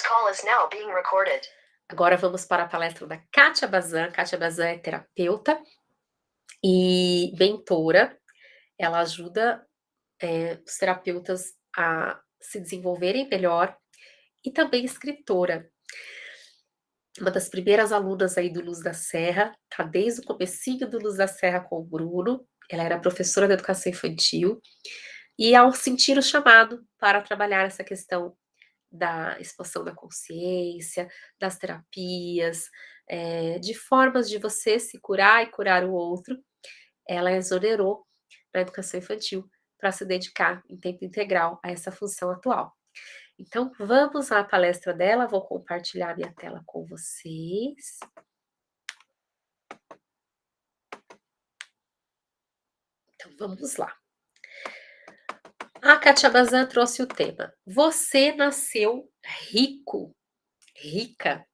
call is now being recorded. Agora vamos para a palestra da Kátia Bazan. Kátia Bazan é terapeuta e mentora. Ela ajuda os terapeutas a se desenvolverem melhor e também escritora. Uma das primeiras alunas aí do Luz da Serra, tá desde o comecinho do Luz da Serra com o Bruno. Ela era professora de educação infantil e ao sentir o chamado para trabalhar essa questão da expansão da consciência, das terapias, de formas de você se curar e curar o outro, ela exonerou na educação infantil para se dedicar em tempo integral a essa função atual. Então, vamos à palestra dela, vou compartilhar minha tela com vocês. Então, vamos lá. A Kátia Bazan trouxe o tema: você nasceu rico, rica.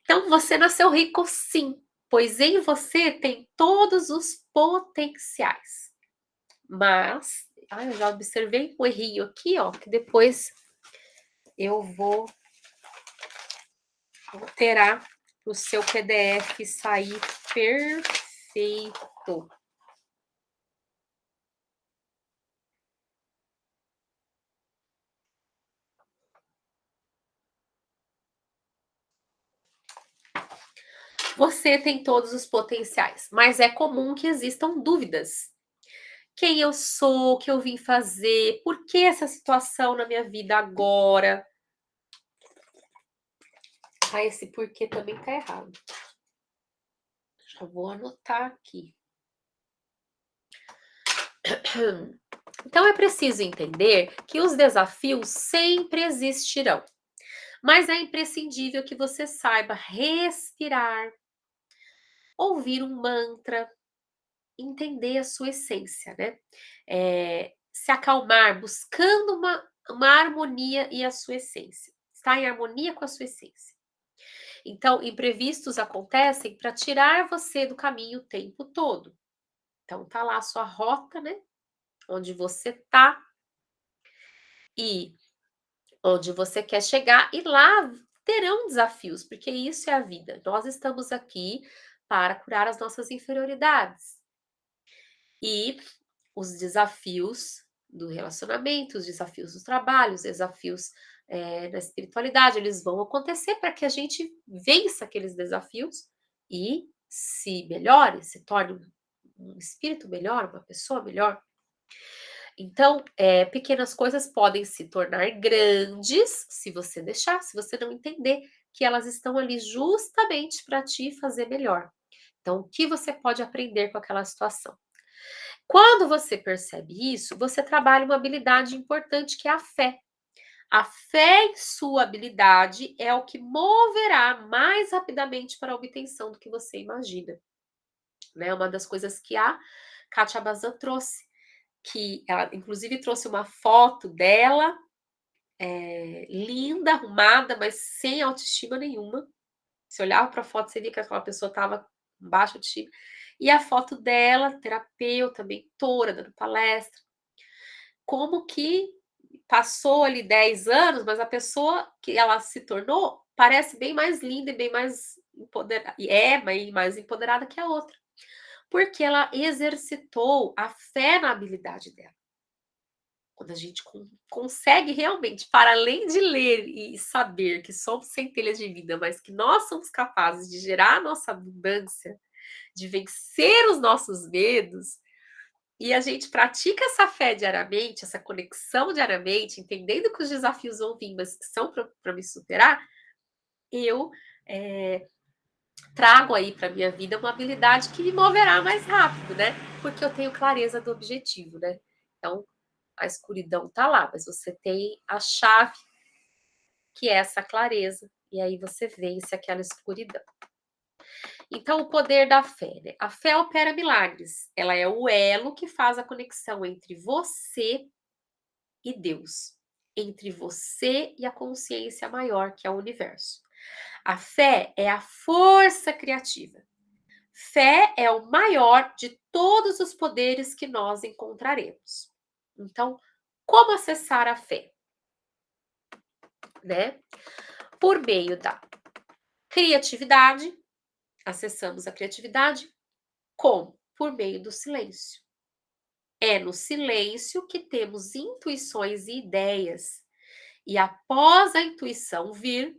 Então, você nasceu rico sim, pois em você tem todos os potenciais. Mas, eu já observei um errinho aqui, ó, que depois eu vou alterar o seu PDF sair perfeito. Você tem todos os potenciais, mas é comum que existam dúvidas. Quem eu sou, o que eu vim fazer, por que essa situação na minha vida agora? Esse porquê também tá errado. Já vou anotar aqui. Então é preciso entender que os desafios sempre existirão, mas é imprescindível que você saiba respirar, ouvir um mantra, entender a sua essência, né? Se acalmar, buscando uma harmonia e a sua essência. Estar em harmonia com a sua essência. Então, imprevistos acontecem para tirar você do caminho o tempo todo. Então, tá lá a sua rota, né? Onde você tá e onde você quer chegar, e lá terão desafios, porque isso é a vida. Nós estamos aqui para curar as nossas inferioridades. E os desafios do relacionamento, os desafios do trabalho, os desafios da espiritualidade, eles vão acontecer para que a gente vença aqueles desafios e se melhore, se torne um espírito melhor, uma pessoa melhor. Então, pequenas coisas podem se tornar grandes se você deixar, se você não entender que elas estão ali justamente para te fazer melhor. Então, o que você pode aprender com aquela situação? Quando você percebe isso, você trabalha uma habilidade importante que é a fé. A fé em sua habilidade é o que moverá mais rapidamente para a obtenção do que você imagina. Né? Uma das coisas que a Kátia Bazan trouxe, que ela inclusive trouxe uma foto dela, linda, arrumada, mas sem autoestima nenhuma. Você olhava para a foto, você via que aquela pessoa estava com baixa autoestima. E a foto dela, terapeuta, mentora, dando palestra. Como que passou ali 10 anos, mas a pessoa que ela se tornou parece bem mais linda e bem mais empoderada, bem mais empoderada que a outra. Porque ela exercitou a fé na habilidade dela. Quando a gente consegue realmente, para além de ler e saber que somos centelhas de vida, mas que nós somos capazes de gerar a nossa abundância, de vencer os nossos medos, e a gente pratica essa fé diariamente, essa conexão diariamente, entendendo que os desafios vão vir, mas que são para me superar, eu trago aí para minha vida uma habilidade que me moverá mais rápido, né? Porque eu tenho clareza do objetivo, né? Então, a escuridão tá lá, mas você tem a chave, que é essa clareza, e aí você vence aquela escuridão. Então, o poder da fé, né? A fé opera milagres. Ela é o elo que faz a conexão entre você e Deus, entre você e a consciência maior, que é o universo. A fé é a força criativa. Fé é o maior de todos os poderes que nós encontraremos. Então, como acessar a fé? né? Por meio da criatividade, acessamos a criatividade como? Por meio do silêncio. É no silêncio que temos intuições e ideias. E após a intuição vir,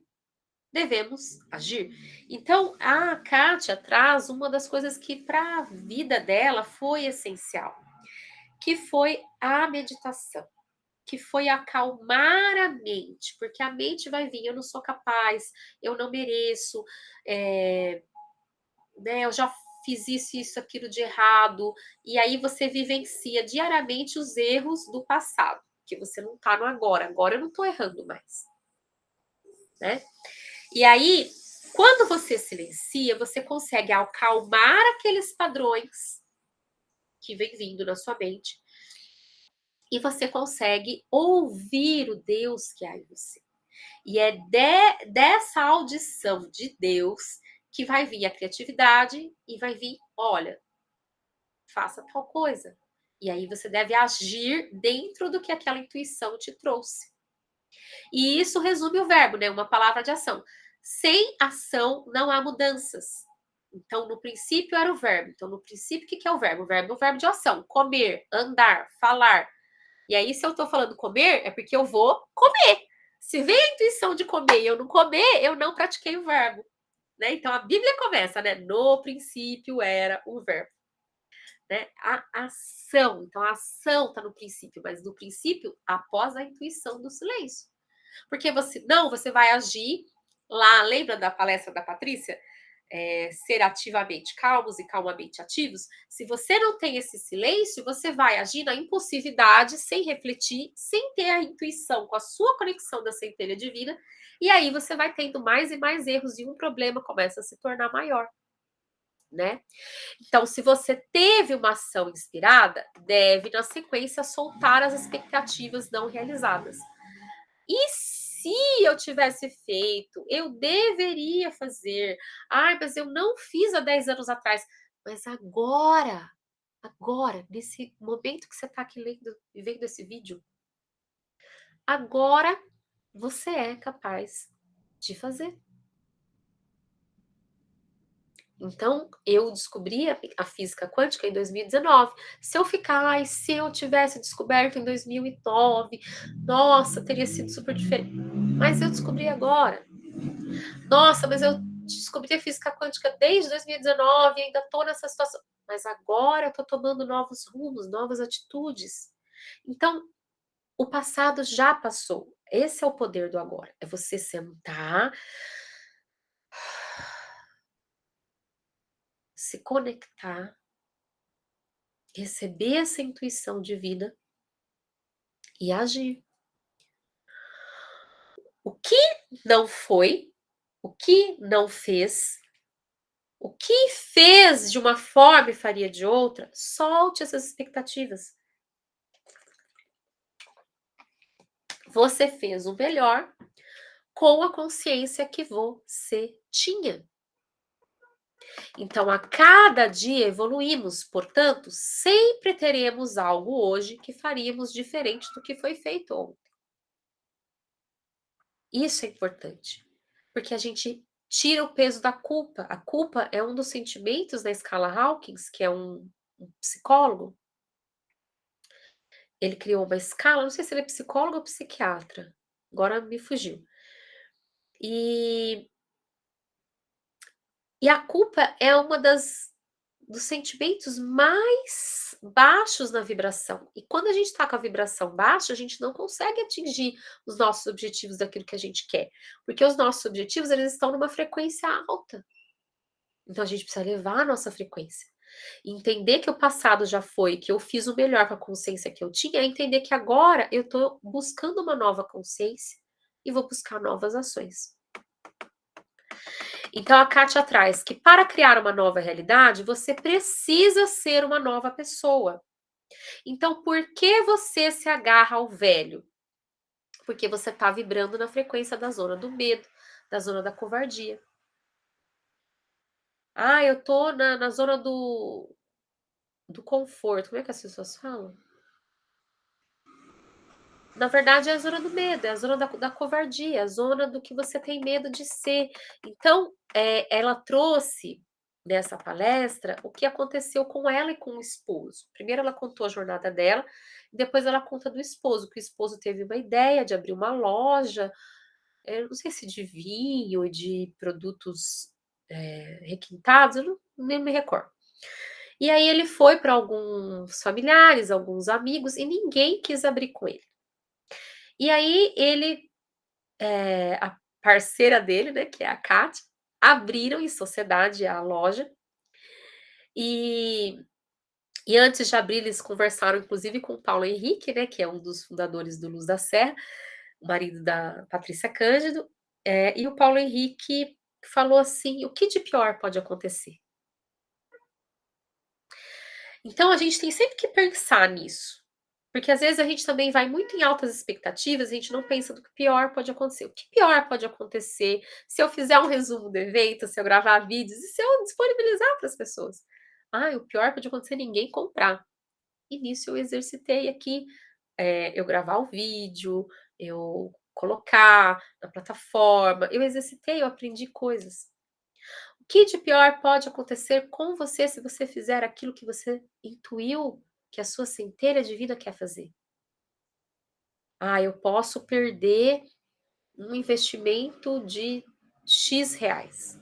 devemos agir. Então, a Kátia traz uma das coisas que para a vida dela foi essencial, que foi a meditação, que foi acalmar a mente, porque a mente vai vir, eu não sou capaz, eu não mereço, né, eu já fiz isso, aquilo de errado, e aí você vivencia diariamente os erros do passado, que você não está no agora eu não estou errando mais, né? E aí, quando você silencia, você consegue acalmar aqueles padrões que vem vindo na sua mente e você consegue ouvir o Deus que há em você. E é dessa audição de Deus que vai vir a criatividade e vai vir, olha, faça tal coisa. E aí você deve agir dentro do que aquela intuição te trouxe. E isso resume o verbo, né? Uma palavra de ação. Sem ação não há mudanças. Então, no princípio era o verbo. Então, no princípio, o que é o verbo? O verbo é o verbo de ação. Comer, andar, falar. E aí, se eu tô falando comer, é porque eu vou comer. Se vem a intuição de comer e eu não comer, eu não pratiquei o verbo. Né? Então, a Bíblia começa, né? No princípio era o verbo. Né? A ação. Então, a ação está no princípio, mas no princípio, após a intuição do silêncio. Porque você vai agir lá, lembra da palestra da Patrícia? Ser ativamente calmos e calmamente ativos. Se você não tem esse silêncio, você vai agir na impulsividade, sem refletir, sem ter a intuição com a sua conexão da centelha divina, e aí você vai tendo mais e mais erros e um problema começa a se tornar maior, né? Então, se você teve uma ação inspirada, deve, na sequência, soltar as expectativas não realizadas. E se eu tivesse feito, eu deveria fazer. Ai, mas eu não fiz há 10 anos atrás. Mas agora, nesse momento que você está aqui lendo e vendo esse vídeo, agora você é capaz de fazer. Então, eu descobri a física quântica em 2019. Se eu ficar, ai, se eu tivesse descoberto em 2009, nossa, teria sido super diferente. Mas eu descobri agora. Nossa, mas eu descobri a física quântica desde 2019 e ainda estou nessa situação. Mas agora eu estou tomando novos rumos, novas atitudes. Então, o passado já passou. Esse é o poder do agora. É você sentar, se conectar, receber essa intuição divina e agir. O que não foi, o que não fez, o que fez de uma forma e faria de outra, solte essas expectativas. Você fez o melhor com a consciência que você tinha. Então, a cada dia evoluímos, portanto, sempre teremos algo hoje que faríamos diferente do que foi feito ontem. Isso é importante, porque a gente tira o peso da culpa. A culpa é um dos sentimentos da escala Hawkins, que é um psicólogo. Ele criou uma escala, não sei se ele é psicólogo ou psiquiatra, agora me fugiu. E a culpa é uma dos sentimentos mais baixos na vibração. E quando a gente está com a vibração baixa, a gente não consegue atingir os nossos objetivos daquilo que a gente quer. Porque os nossos objetivos, eles estão numa frequência alta. Então a gente precisa levar a nossa frequência. E entender que o passado já foi, que eu fiz o melhor com a consciência que eu tinha, é entender que agora eu estou buscando uma nova consciência e vou buscar novas ações. Então a Kátia traz que para criar uma nova realidade, você precisa ser uma nova pessoa. Então, por que você se agarra ao velho? Porque você está vibrando na frequência da zona do medo, da zona da covardia. Ah, eu tô na zona do conforto. Como é que as pessoas falam? Na verdade, é a zona do medo, é a zona da covardia, a zona do que você tem medo de ser. Então, ela trouxe nessa palestra o que aconteceu com ela e com o esposo. Primeiro ela contou a jornada dela, depois ela conta do esposo, que o esposo teve uma ideia de abrir uma loja, não sei se de vinho, de produtos, requintados, eu não nem me recordo. E aí ele foi para alguns familiares, alguns amigos, e ninguém quis abrir com ele. E aí ele, a parceira dele, né, que é a Kátia, abriram em sociedade a loja, e e antes de abrir eles conversaram inclusive com o Paulo Henrique, né, que é um dos fundadores do Luz da Serra, o marido da Patrícia Cândido, e o Paulo Henrique falou assim: "O que de pior pode acontecer?". Então a gente tem sempre que pensar nisso, porque às vezes a gente também vai muito em altas expectativas, a gente não pensa do que pior pode acontecer. O que pior pode acontecer se eu fizer um resumo do evento, se eu gravar vídeos e se eu disponibilizar para as pessoas? Ah, o pior pode acontecer ninguém comprar. E nisso eu exercitei aqui, eu gravar o vídeo, eu colocar na plataforma, eu exercitei, eu aprendi coisas. O que de pior pode acontecer com você se você fizer aquilo que você intuiu que a sua centelha divina quer fazer? Ah, eu posso perder um investimento de X reais.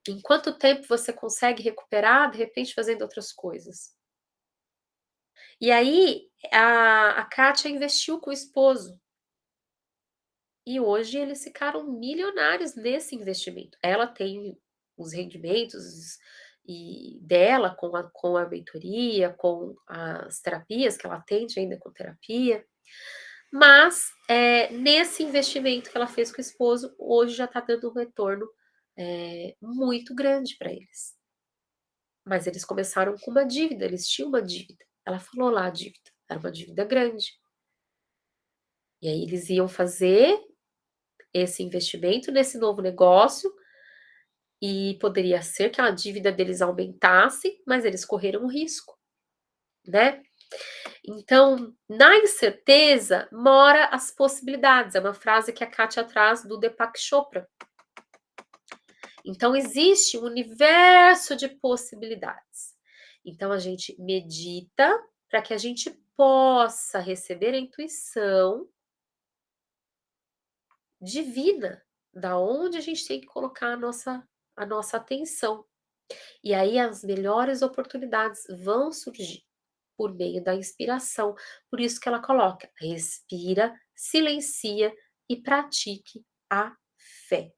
Em quanto tempo você consegue recuperar, de repente, fazendo outras coisas? E aí, a Kátia investiu com o esposo. E hoje eles ficaram milionários nesse investimento. Ela tem os rendimentos dela com a mentoria, com as terapias que ela atende ainda com terapia, mas, nesse investimento que ela fez com o esposo, hoje já está dando um retorno, muito grande para eles. Mas eles começaram com uma dívida, eles tinham uma dívida. Ela falou lá a dívida, era uma dívida grande. E aí eles iam fazer esse investimento nesse novo negócio, e poderia ser que a dívida deles aumentasse, mas eles correram um risco, né. Então, na incerteza mora as possibilidades, é uma frase que a Kátia traz do Deepak Chopra. Então existe um universo de possibilidades. Então a gente medita para que a gente possa receber a intuição divina, da onde a gente tem que colocar a nossa atenção. E aí as melhores oportunidades vão surgir por meio da inspiração. Por isso que ela coloca: respira, silencia e pratique a fé.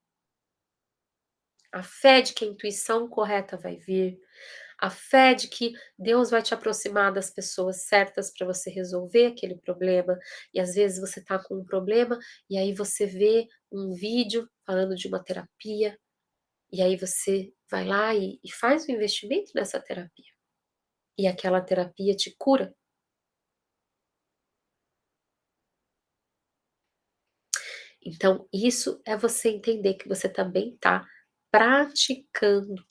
A fé de que a intuição correta vai vir, a fé de que Deus vai te aproximar das pessoas certas para você resolver aquele problema. E às vezes você está com um problema e aí você vê um vídeo falando de uma terapia, e aí você vai lá e faz o investimento nessa terapia. E aquela terapia te cura. Então, isso é você entender que você também está praticando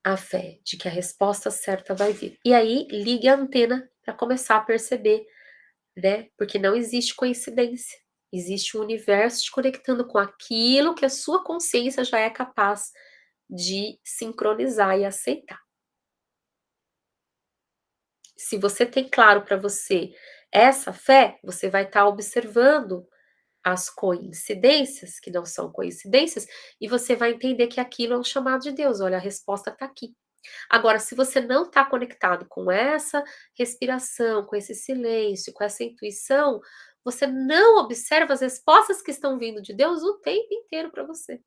a fé de que a resposta certa vai vir. E aí, ligue a antena para começar a perceber, né? Porque não existe coincidência. Existe um universo te conectando com aquilo que a sua consciência já é capaz de sincronizar e aceitar. Se você tem claro para você essa fé, você vai estar observando as coincidências, que não são coincidências, e você vai entender que aquilo é um chamado de Deus. Olha, a resposta está aqui. Agora, se você não está conectado com essa respiração, com esse silêncio, com essa intuição, você não observa as respostas que estão vindo de Deus o tempo inteiro para você.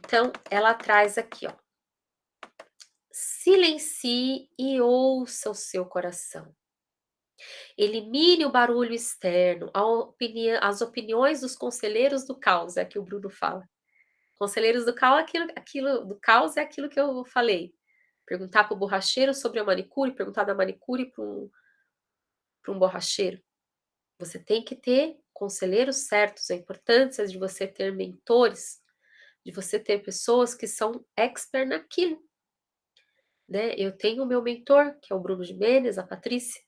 Então, ela traz aqui, ó, silencie e ouça o seu coração. Elimine o barulho externo, as opiniões dos conselheiros do caos, é que o Bruno fala. Conselheiros do caos, do caos é aquilo que eu falei. Perguntar para o borracheiro sobre a manicure, perguntar da manicure para um borracheiro. Você tem que ter conselheiros certos, a importância de você ter mentores, de você ter pessoas que são expert naquilo, né. Eu tenho o meu mentor, que é o Bruno Gimenez, a Patrícia,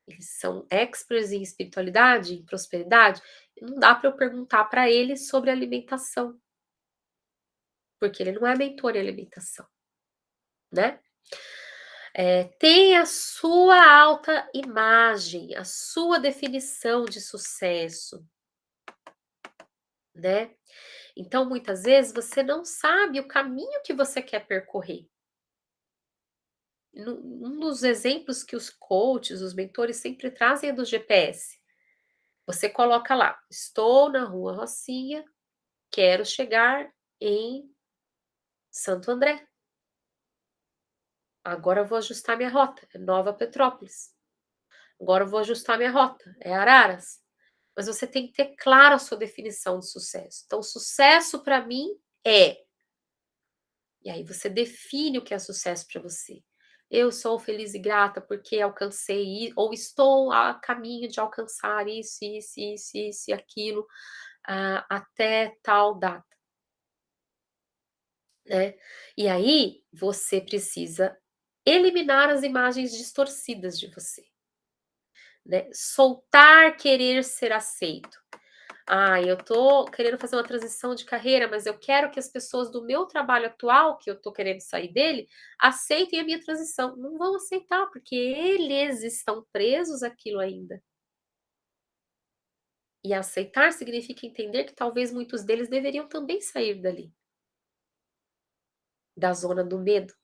eles são experts em espiritualidade, em prosperidade, e não dá para eu perguntar para ele sobre alimentação, porque ele não é mentor em alimentação, né. Tenha a sua autoimagem, a sua definição de sucesso, né. Então, muitas vezes, você não sabe o caminho que você quer percorrer. Um dos exemplos que os coaches, os mentores sempre trazem é do GPS. Você coloca lá: "Estou na Rua Rocinha, quero chegar em Santo André. Agora eu vou ajustar minha rota, é Nova Petrópolis. Agora eu vou ajustar minha rota, é Araras". Mas você tem que ter claro a sua definição de sucesso. Então, sucesso para mim é, e aí você define o que é sucesso para você. Eu sou feliz e grata porque alcancei ou estou a caminho de alcançar isso e aquilo, até tal data, né. E aí, você precisa eliminar as imagens distorcidas de você, né, soltar querer ser aceito. "Ah, eu tô querendo fazer uma transição de carreira, mas eu quero que as pessoas do meu trabalho atual, que eu tô querendo sair dele, aceitem a minha transição". Não vão aceitar, porque eles estão presos àquilo ainda. E aceitar significa entender que talvez muitos deles deveriam também sair dali, da zona do medo.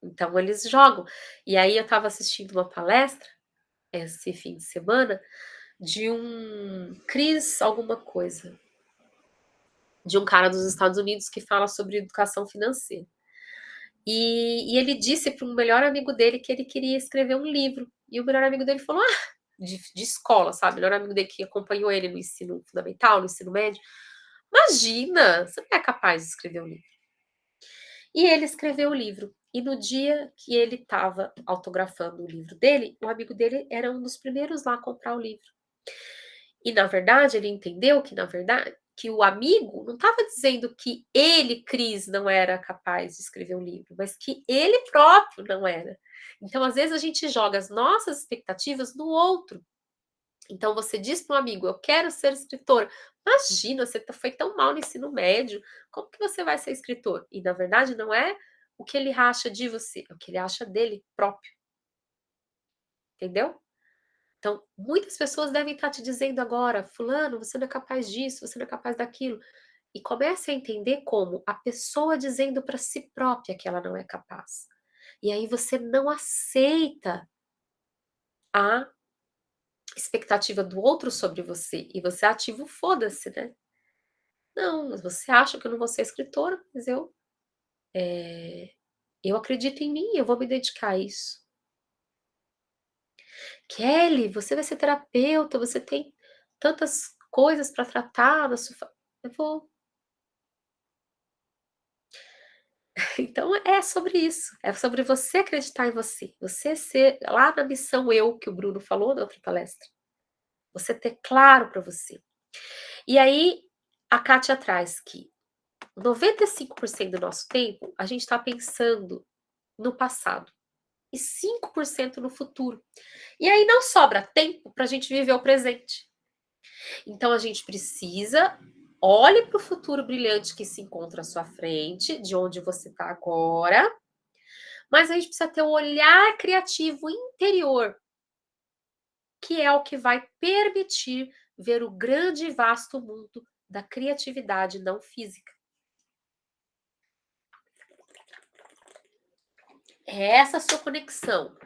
Então eles jogam. E aí eu estava assistindo uma palestra, esse fim de semana, de um Chris alguma coisa, de um cara dos Estados Unidos que fala sobre educação financeira. E ele disse para um melhor amigo dele que ele queria escrever um livro. E o melhor amigo dele falou: "Ah", de escola, sabe, o melhor amigo dele que acompanhou ele no ensino fundamental, no ensino médio: "Imagina, você não é capaz de escrever um livro". E ele escreveu o livro. E no dia que ele estava autografando o livro dele, o amigo dele era um dos primeiros lá a comprar o livro. E na verdade, ele entendeu que na verdade que o amigo não estava dizendo que ele, Cris, não era capaz de escrever um livro, mas que ele próprio não era. Então, às vezes, a gente joga as nossas expectativas no outro. Então, você diz para um amigo: "Eu quero ser escritor". Imagina, você foi tão mal no ensino médio, como que você vai ser escritor? E na verdade não é o que ele acha de você, é o que ele acha dele próprio, entendeu? Então, muitas pessoas devem estar te dizendo agora: "Fulano, você não é capaz disso, você não é capaz daquilo". E comece a entender como a pessoa dizendo para si própria que ela não é capaz. E aí você não aceita a expectativa do outro sobre você e você ativa o foda-se, né. "Não, mas você acha que eu não vou ser escritora, mas eu acredito em mim, eu vou me dedicar a isso". "Kelly, você vai ser terapeuta, você tem tantas coisas para tratar na sua fa". "Eu vou". Então é sobre isso, é sobre você acreditar em você, você ser lá na missão eu, que o Bruno falou na outra palestra, você ter claro para você. E aí, a Kátia traz que 95% do nosso tempo, a gente está pensando no passado e 5% no futuro. E aí não sobra tempo para a gente viver o presente. Então a gente precisa, olhe para o futuro brilhante que se encontra à sua frente, de onde você está agora, mas a gente precisa ter um olhar criativo interior, que é o que vai permitir ver o grande e vasto mundo da criatividade não física. É essa sua conexão,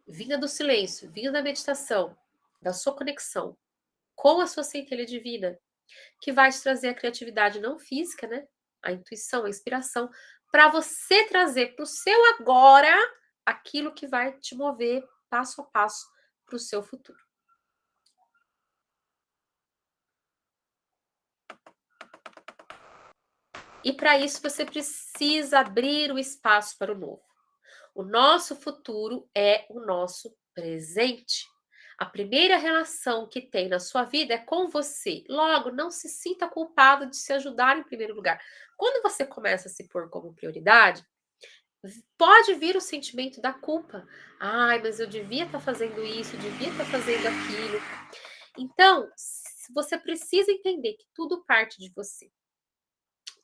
vinda do silêncio, vinda da meditação, da sua conexão com a sua centelha divina, que vai te trazer a criatividade não física, né? A intuição, a inspiração, para você trazer para o seu agora aquilo que vai te mover passo a passo para o seu futuro. E para isso você precisa abrir o espaço para o novo. O nosso futuro é o nosso presente. A primeira relação que tem na sua vida é com você. Logo, não se sinta culpado de se ajudar em primeiro lugar. Quando você começa a se pôr como prioridade, pode vir o sentimento da culpa. Ai, mas eu devia estar fazendo isso, devia estar fazendo aquilo. Então, você precisa entender que tudo parte de você.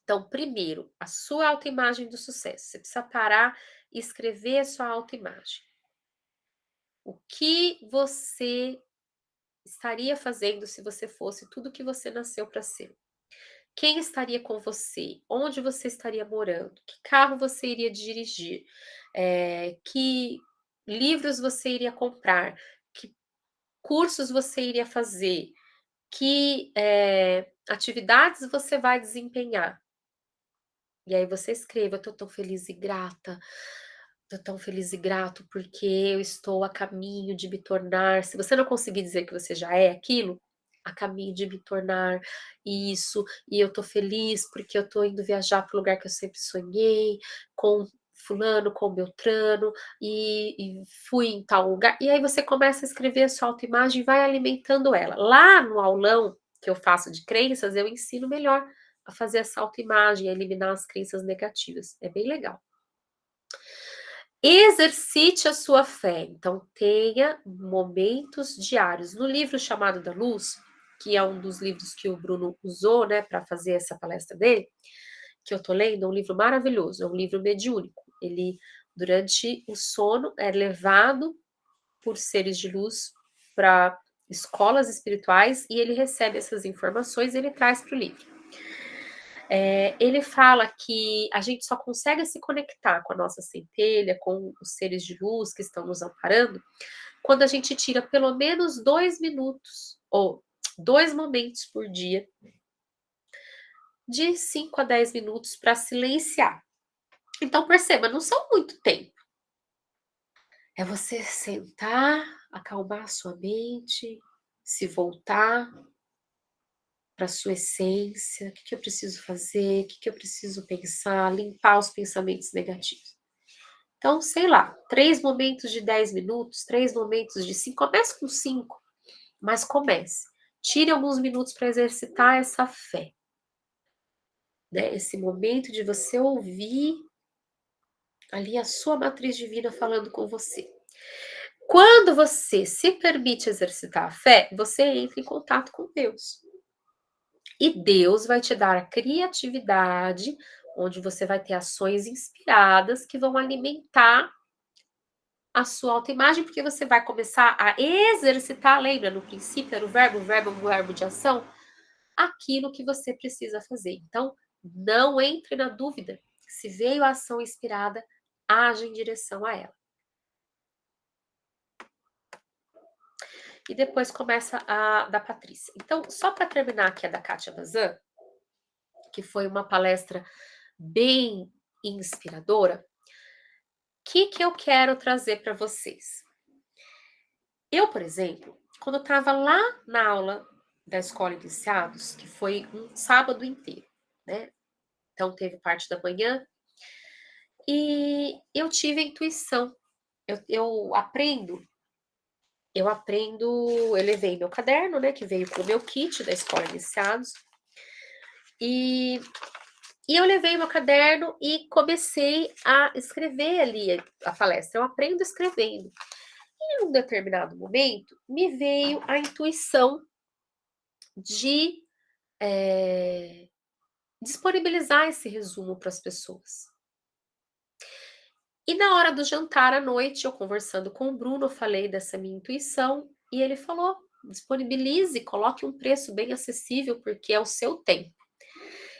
Então, primeiro, a sua autoimagem do sucesso. Você precisa parar e escrever a sua autoimagem. O que você estaria fazendo se você fosse tudo que você nasceu para ser? Quem estaria com você? Onde você estaria morando? Que carro você iria dirigir? Que livros você iria comprar? Que cursos você iria fazer? Que atividades você vai desempenhar? E aí você escreva: "Eu tô tão feliz e grata, tô tão feliz e grato porque eu estou a caminho de me tornar", se você não conseguir dizer que você já é aquilo, "a caminho de me tornar isso, e eu tô feliz porque eu tô indo viajar para o lugar que eu sempre sonhei, com fulano, com beltrano, e fui em tal lugar", e aí você começa a escrever a sua autoimagem e vai alimentando ela. Lá no aulão que eu faço de crenças, eu ensino melhor a fazer essa autoimagem, a eliminar as crenças negativas. É bem legal. Exercite a sua fé. Então, tenha momentos diários. No livro Chamado da Luz, que é um dos livros que o Bruno usou, né, para fazer essa palestra dele, que eu tô lendo, é um livro maravilhoso, é um livro mediúnico. Ele, durante o sono, é levado por seres de luz para escolas espirituais e ele recebe essas informações e ele traz para o livro. Ele fala que a gente só consegue se conectar com a nossa centelha, com os seres de luz que estão nos amparando, quando a gente tira pelo menos 2 minutos, ou 2 momentos por dia, de 5 a 10 minutos para silenciar. Então perceba, não são muito tempo. É você sentar, acalmar sua mente, se voltar para sua essência, o que que eu preciso fazer, o que que eu preciso pensar, limpar os pensamentos negativos. Então, sei lá, 3 momentos de 10 minutos, 3 momentos de 5, comece com 5, mas comece. Tire alguns minutos para exercitar essa fé, né, esse momento de você ouvir ali a sua matriz divina falando com você. Quando você se permite exercitar a fé, você entra em contato com Deus. E Deus vai te dar a criatividade, onde você vai ter ações inspiradas que vão alimentar a sua autoimagem, porque você vai começar a exercitar, lembra, no princípio era o verbo de ação, aquilo que você precisa fazer. Então, não entre na dúvida. Se veio a ação inspirada, haja em direção a ela. E depois começa a da Patrícia. Então, só para terminar aqui a da Kátia Bazan, que foi uma palestra bem inspiradora, o que eu quero trazer para vocês? Eu, por exemplo, quando eu estava lá na aula da escola iniciados, que foi um sábado inteiro, né? Então teve parte da manhã e eu tive a intuição. Eu eu levei meu caderno, né? Que veio com o meu kit da escola iniciados, e, e eu levei meu caderno e comecei a escrever ali a palestra. Eu aprendo escrevendo. E em um determinado momento me veio a intuição de disponibilizar esse resumo para as pessoas. E na hora do jantar à noite, eu conversando com o Bruno, eu falei dessa minha intuição e ele falou: disponibilize, coloque um preço bem acessível, porque é o seu tempo.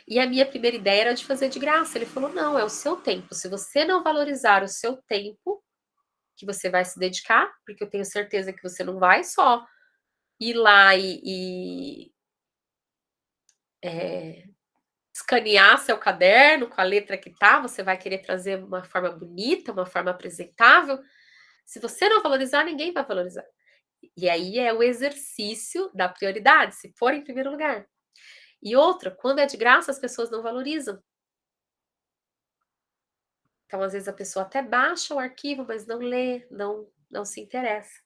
E a minha primeira ideia era de fazer de graça. Ele falou: não, é o seu tempo. Se você não valorizar o seu tempo, que você vai se dedicar, porque eu tenho certeza que você não vai só ir lá é, escanear seu caderno com a letra que tá, você vai querer trazer uma forma bonita, uma forma apresentável. Se você não valorizar, ninguém vai valorizar. E aí é o exercício da prioridade, se for em primeiro lugar. E outra, quando é de graça, as pessoas não valorizam. Então, às vezes, a pessoa até baixa o arquivo, mas não lê, não se interessa.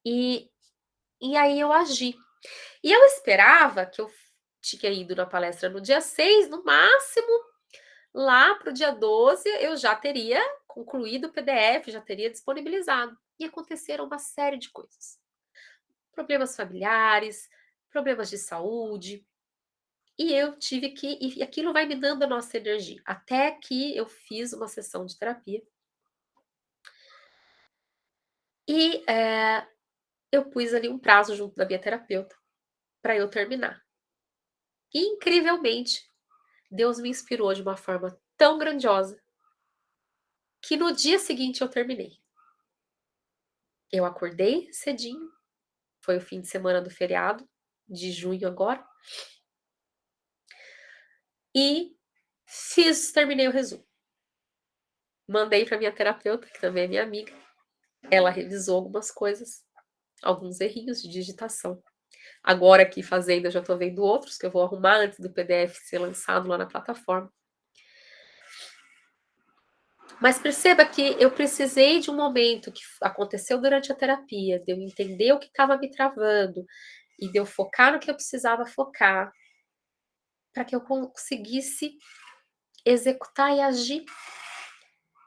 E, e aí eu agi. E eu esperava que eu tinha ido na palestra no dia 6, no máximo, lá para o dia 12, eu já teria concluído o PDF, já teria disponibilizado. E aconteceram uma série de coisas. Problemas familiares, problemas de saúde, e eu tive que. E aquilo vai me dando a nossa energia. Até que eu fiz uma sessão de terapia. E eu pus ali um prazo junto da minha terapeuta para eu terminar. E, incrivelmente, Deus me inspirou de uma forma tão grandiosa que no dia seguinte eu terminei. Eu acordei cedinho, foi o fim de semana do feriado, de junho agora, e terminei o resumo. Mandei para minha terapeuta, que também é minha amiga. Ela revisou algumas coisas, alguns errinhos de digitação. Agora aqui fazendo, eu já estou vendo outros que eu vou arrumar antes do PDF ser lançado lá na plataforma. Mas perceba que eu precisei de um momento que aconteceu durante a terapia, de eu entender o que estava me travando e de eu focar no que eu precisava focar, para que eu conseguisse executar e agir,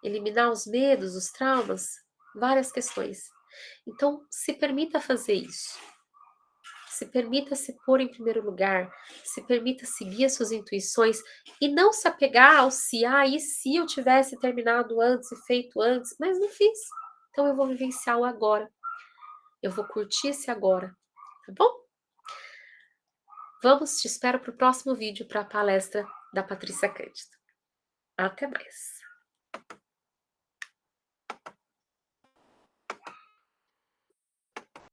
eliminar os medos, os traumas, várias questões. Então, se permita fazer isso. Se permita se pôr em primeiro lugar, se permita seguir as suas intuições e não se apegar ao se, e se eu tivesse terminado antes e feito antes, mas não fiz. Então eu vou vivenciar o agora. Eu vou curtir esse agora, tá bom? Te espero para o próximo vídeo para a palestra da Patrícia Cândido. Até mais.